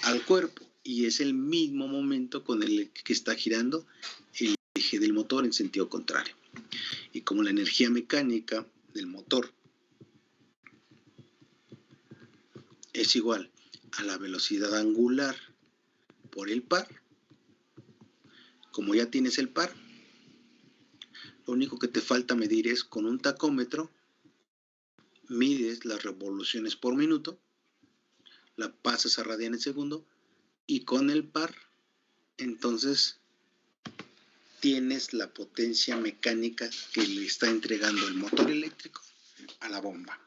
al cuerpo y es el mismo momento con el que está girando el eje del motor en sentido contrario. Y como la energía mecánica del motor es igual a la velocidad angular por el par, como ya tienes el par, lo único que te falta medir es con un tacómetro, mides las revoluciones por minuto, la pasas a radianes segundo y con el par, entonces tienes la potencia mecánica que le está entregando el motor eléctrico a la bomba.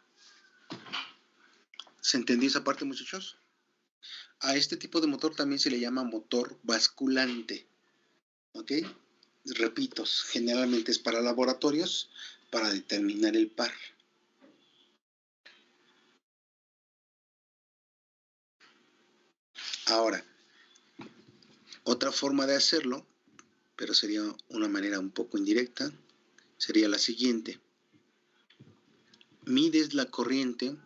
¿Se entendió esa parte, muchachos? A este tipo de motor también se le llama motor basculante. ¿Ok? repito, generalmente es para laboratorios para determinar el par. Ahora, otra forma de hacerlo, pero sería una manera un poco indirecta, sería la siguiente. Mides la corriente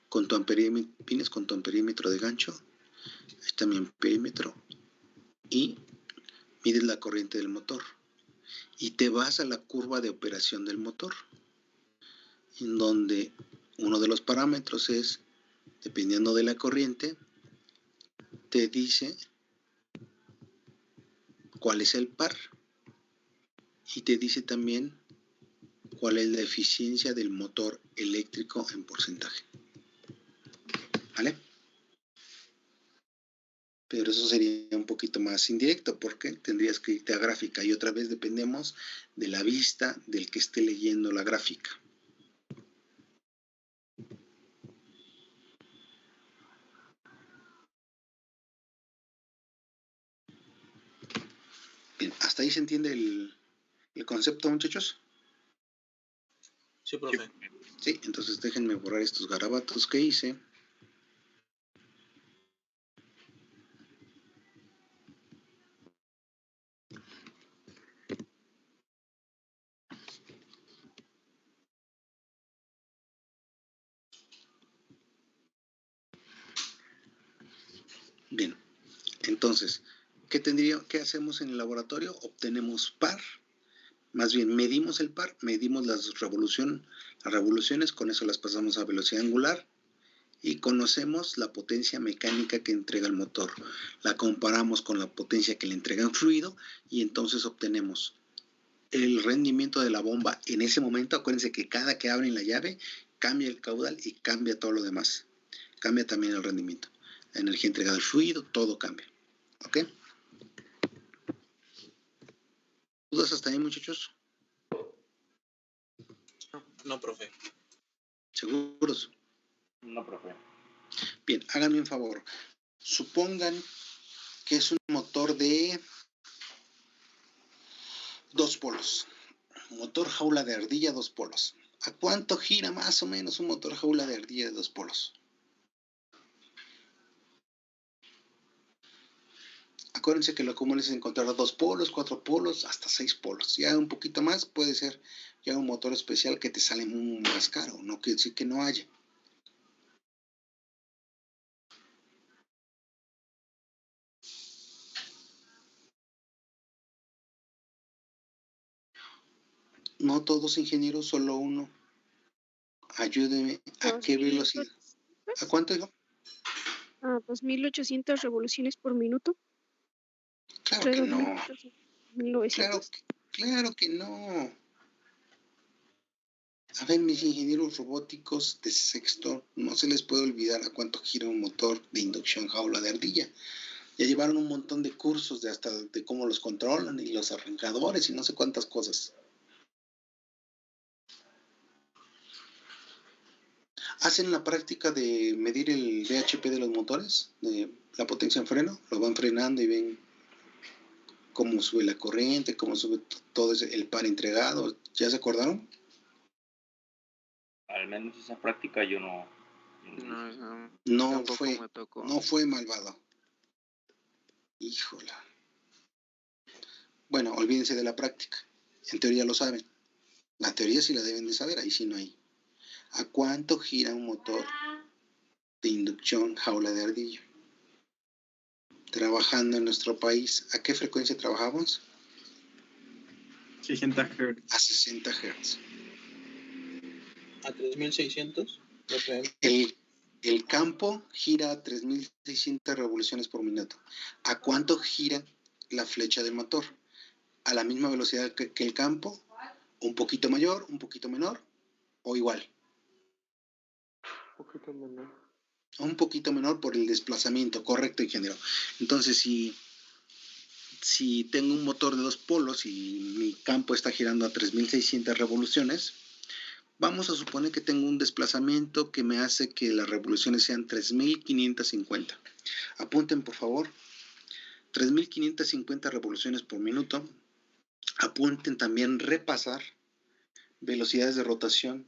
con tu amperímetro, vienes con tu amperímetro de gancho, ahí está mi amperímetro, y mides la corriente del motor. Y te vas a la curva de operación del motor, en donde uno de los parámetros es, dependiendo de la corriente, te dice cuál es el par y te dice también cuál es la eficiencia del motor eléctrico en porcentaje. ¿Vale? Pero eso sería un poquito más indirecto porque tendrías que irte a gráfica y otra vez dependemos de la vista del que esté leyendo la gráfica. Bien, ¿hasta ahí se entiende el concepto, muchachos? Sí, profe. Sí, entonces déjenme borrar estos garabatos que hice. Bien, entonces, ¿qué hacemos en el laboratorio? Obtenemos par, más bien medimos el par, medimos las revoluciones, con eso las pasamos a velocidad angular y conocemos la potencia mecánica que entrega el motor. La comparamos con la potencia que le entrega el fluido y entonces obtenemos el rendimiento de la bomba en ese momento. Acuérdense que cada que abren la llave cambia el caudal y cambia todo lo demás. Cambia también el rendimiento. La energía entregada al fluido, todo cambia. ¿Ok? ¿Dudas hasta ahí, muchachos? No, profe. ¿Seguros? No, profe. Bien, háganme un favor. Supongan que es un motor de 2 polos. Motor jaula de ardilla 2 polos. ¿A cuánto gira más o menos un motor jaula de ardilla de 2 polos? Acuérdense que lo común es encontrar 2 polos, 4 polos, hasta 6 polos. Ya un poquito más puede ser ya un motor especial que te sale muy más caro. No quiere decir que no haya. No todos ingenieros, solo uno. Ayúdeme. ¿A qué velocidad? ¿A cuánto dijo? A 2.800 revoluciones por minuto. Claro que no. 1900. Claro que no. A ver, mis ingenieros robóticos de sexto, no se les puede olvidar a cuánto gira un motor de inducción jaula de ardilla. Ya llevaron un montón de cursos de cómo los controlan y los arrancadores y no sé cuántas cosas. ¿Hacen la práctica de medir el VHP de los motores? De la potencia en freno. Lo van frenando y ven cómo sube la corriente, cómo sube todo el par entregado. ¿Ya se acordaron? Al menos esa práctica yo no. No fue malvado. Híjola. Bueno, olvídense de la práctica. En teoría lo saben. La teoría sí la deben de saber, ahí sí no hay. ¿A cuánto gira un motor de inducción jaula de ardilla? Trabajando en nuestro país, ¿a qué frecuencia trabajamos? 60 Hz. A 60 Hz. ¿A 3600? El campo gira a 3600 revoluciones por minuto. ¿A cuánto gira la flecha del motor? ¿A la misma velocidad que el campo? ¿Un poquito mayor, un poquito menor o igual? Un poquito menor. Un poquito menor por el desplazamiento, correcto, ingeniero. Entonces, si tengo un motor de 2 polos y mi campo está girando a 3600 revoluciones, vamos a suponer que tengo un desplazamiento que me hace que las revoluciones sean 3550. Apunten, por favor, 3550 revoluciones por minuto apunten también repasar velocidades de rotación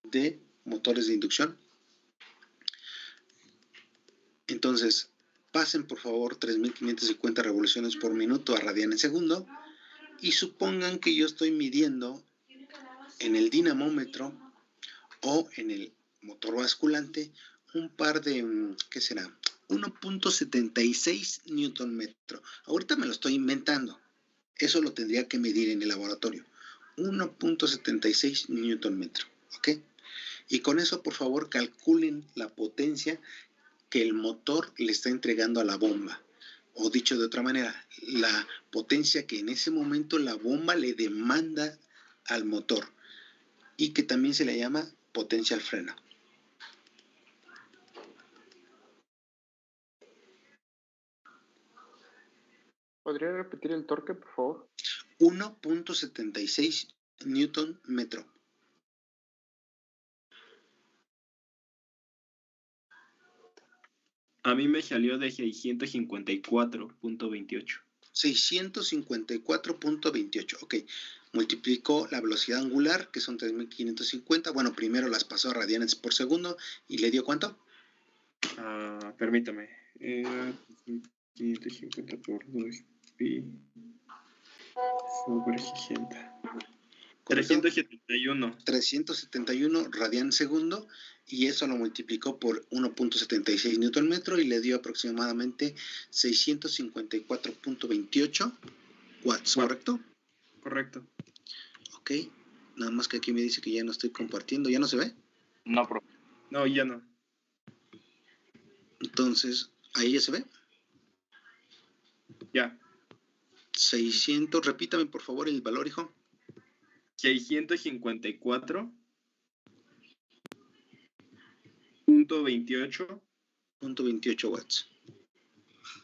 de motores de inducción. Entonces, pasen por favor 3.550 revoluciones por minuto a radian en segundo y supongan que yo estoy midiendo en el dinamómetro o en el motor basculante un par de, ¿qué será? 1.76 Newton metro. Ahorita me lo estoy inventando. Eso lo tendría que medir en el laboratorio. 1.76 Newton metro. ¿Ok? Y con eso, por favor, calculen la potencia que el motor le está entregando a la bomba. O dicho de otra manera, la potencia que en ese momento la bomba le demanda al motor. Y que también se le llama potencia al freno. ¿Podría repetir el torque, por favor? 1.76 Newton metro. A mí me salió de 654.28. 654.28. Ok. Multiplicó la velocidad angular, que son 3.550. Bueno, primero las pasó a radianes por segundo y le dio ¿cuánto? Permítame. 550 por 2 pi sobre 60. 371. 371 radian segundo, y eso lo multiplicó por 1.76 newton metro y le dio aproximadamente 654.28 watts, ¿correcto? Correcto. Ok, nada más que aquí me dice que ya no estoy compartiendo. ¿Ya no se ve? No, profe. No, ya no. Entonces, ¿ahí ya se ve? Ya. 600, repítame por favor el valor, hijo. 654.28 watts.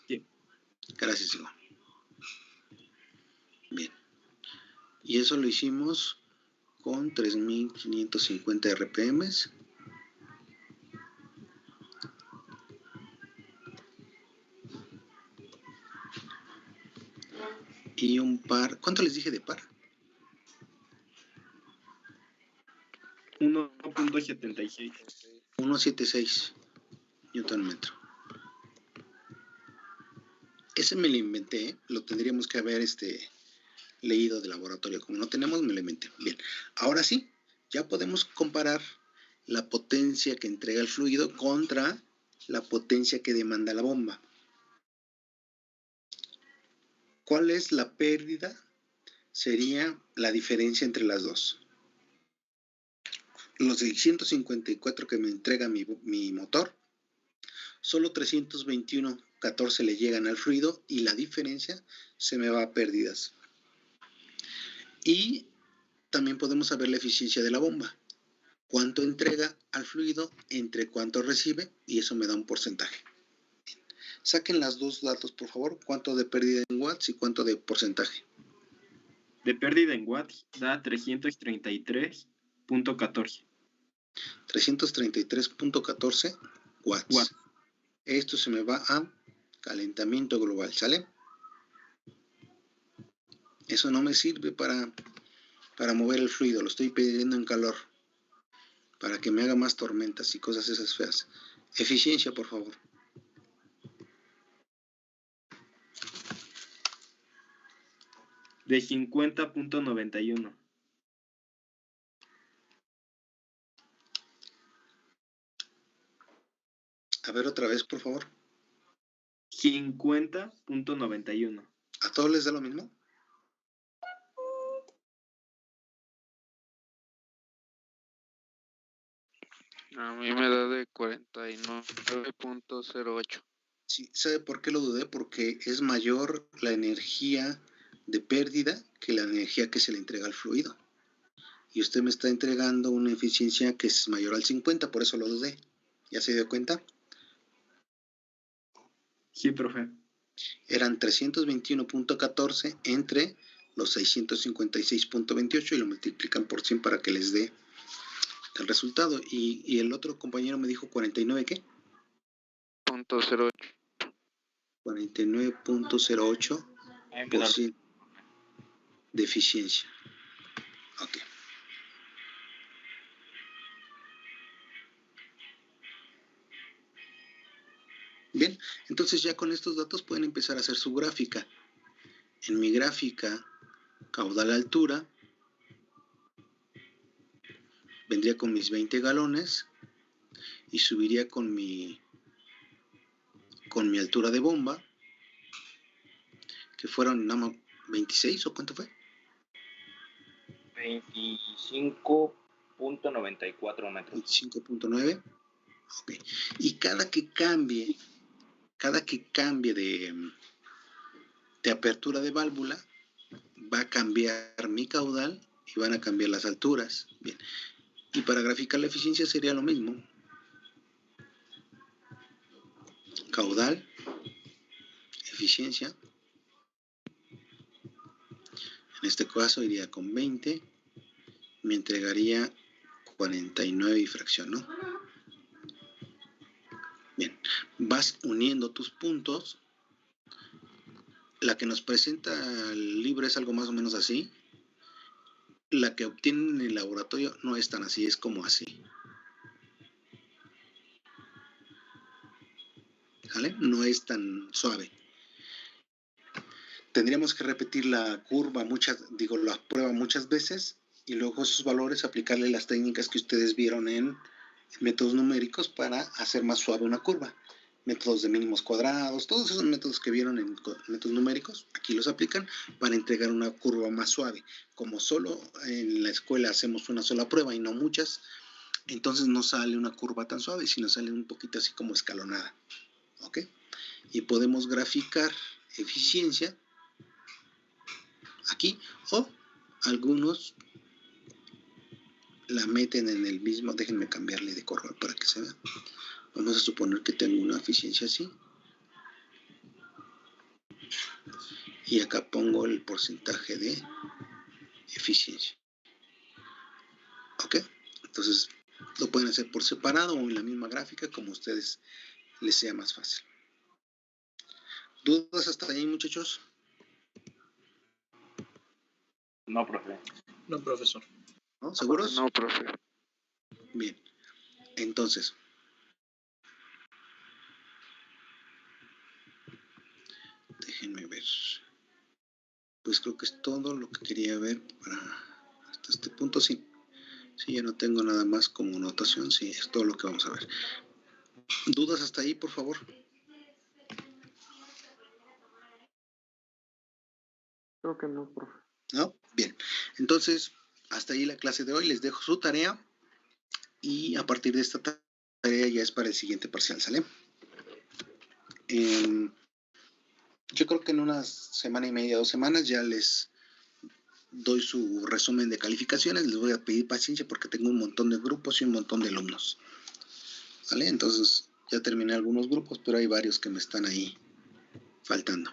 Sí. Gracias, hijo. Bien. Y eso lo hicimos con 3.550 RPMs. Y un par. ¿Cuánto les dije de par? 1.76. 1.76 newton metro. Ese me lo inventé, lo tendríamos que haber leído de laboratorio. Como no tenemos, me lo inventé. Bien, ahora sí, ya podemos comparar la potencia que entrega el fluido contra la potencia que demanda la bomba. ¿Cuál es la pérdida? Sería la diferencia entre las dos. Los 654 que me entrega mi motor, solo 321.14 le llegan al fluido y la diferencia se me va a pérdidas. Y también podemos saber la eficiencia de la bomba. Cuánto entrega al fluido entre cuánto recibe, y eso me da un porcentaje. Saquen las dos datos, por favor. Cuánto de pérdida en watts y cuánto de porcentaje. De pérdida en watts da 333.14. 333.14 watts. Esto se me va a calentamiento global, ¿sale? Eso no me sirve para mover el fluido, lo estoy pidiendo en calor, para que me haga más tormentas y cosas esas feas. Eficiencia, por favor. De 50.91. A ver otra vez, por favor. 50.91. ¿A todos les da lo mismo? A mí me da de 49.08. Sí, ¿sabe por qué lo dudé? Porque es mayor la energía de pérdida que la energía que se le entrega al fluido. Y usted me está entregando una eficiencia que es mayor al 50, por eso lo dudé. ¿Ya se dio cuenta? Sí, profe. Eran 321.14 entre los 656.28 y lo multiplican por 100 para que les dé el resultado. Y el otro compañero me dijo 49, ¿qué? 0.08. 49.08%. de eficiencia. Ok. Bien, entonces ya con estos datos pueden empezar a hacer su gráfica. En mi gráfica, caudal altura, vendría con mis 20 galones y subiría con mi altura de bomba, que fueron nada más 26, ¿o cuánto fue? 25.94 metros. 25.9. Ok. Y cada que cambie de apertura de válvula, va a cambiar mi caudal y van a cambiar las alturas. Bien. Y para graficar la eficiencia sería lo mismo. Caudal, eficiencia. En este caso iría con 20, me entregaría 49 y fracción, ¿no? Bien, vas uniendo tus puntos. La que nos presenta el libro es algo más o menos así. La que obtienen en el laboratorio no es tan así, es como así. ¿Vale? No es tan suave. Tendríamos que repetir la curva, la prueba muchas veces y luego esos valores aplicarle las técnicas que ustedes vieron en métodos numéricos para hacer más suave una curva. Métodos de mínimos cuadrados, todos esos métodos que vieron en métodos numéricos, aquí los aplican para entregar una curva más suave. Como solo en la escuela hacemos una sola prueba y no muchas, entonces no sale una curva tan suave, sino sale un poquito así como escalonada. ¿Ok? Y podemos graficar eficiencia aquí, o algunos la meten en el mismo. Déjenme cambiarle de color para que se vea. Vamos a suponer que tengo una eficiencia así y acá pongo el porcentaje de eficiencia. Ok, entonces lo pueden hacer por separado o en la misma gráfica, como a ustedes les sea más fácil. ¿Dudas hasta ahí, muchachos? No, profe. No, profesor. ¿No? ¿Seguros? No, profe. Bien, entonces déjenme ver. Pues creo que es todo lo que quería ver para hasta este punto. Sí, ya no tengo nada más como notación. Sí, es todo lo que vamos a ver. ¿Dudas hasta ahí, por favor? Creo que no, profe. ¿No? Bien, entonces hasta ahí la clase de hoy. Les dejo su tarea y a partir de esta tarea ya es para el siguiente parcial, ¿sale? Yo creo que en una semana y media, 2 semanas ya les doy su resumen de calificaciones. Les voy a pedir paciencia porque tengo un montón de grupos y un montón de alumnos, ¿vale? Entonces ya terminé algunos grupos, pero hay varios que me están ahí faltando.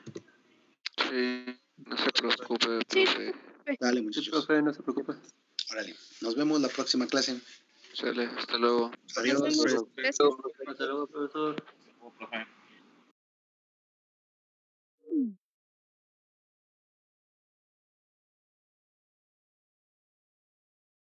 Sí, no se preocupe, Sí, profe. Dale, Sí, muchachos. profe, no se preocupe. Órale, nos vemos la próxima clase. Sale, hasta luego. Adiós. Nos vemos. Gracias. Hasta luego, profesor. Profe.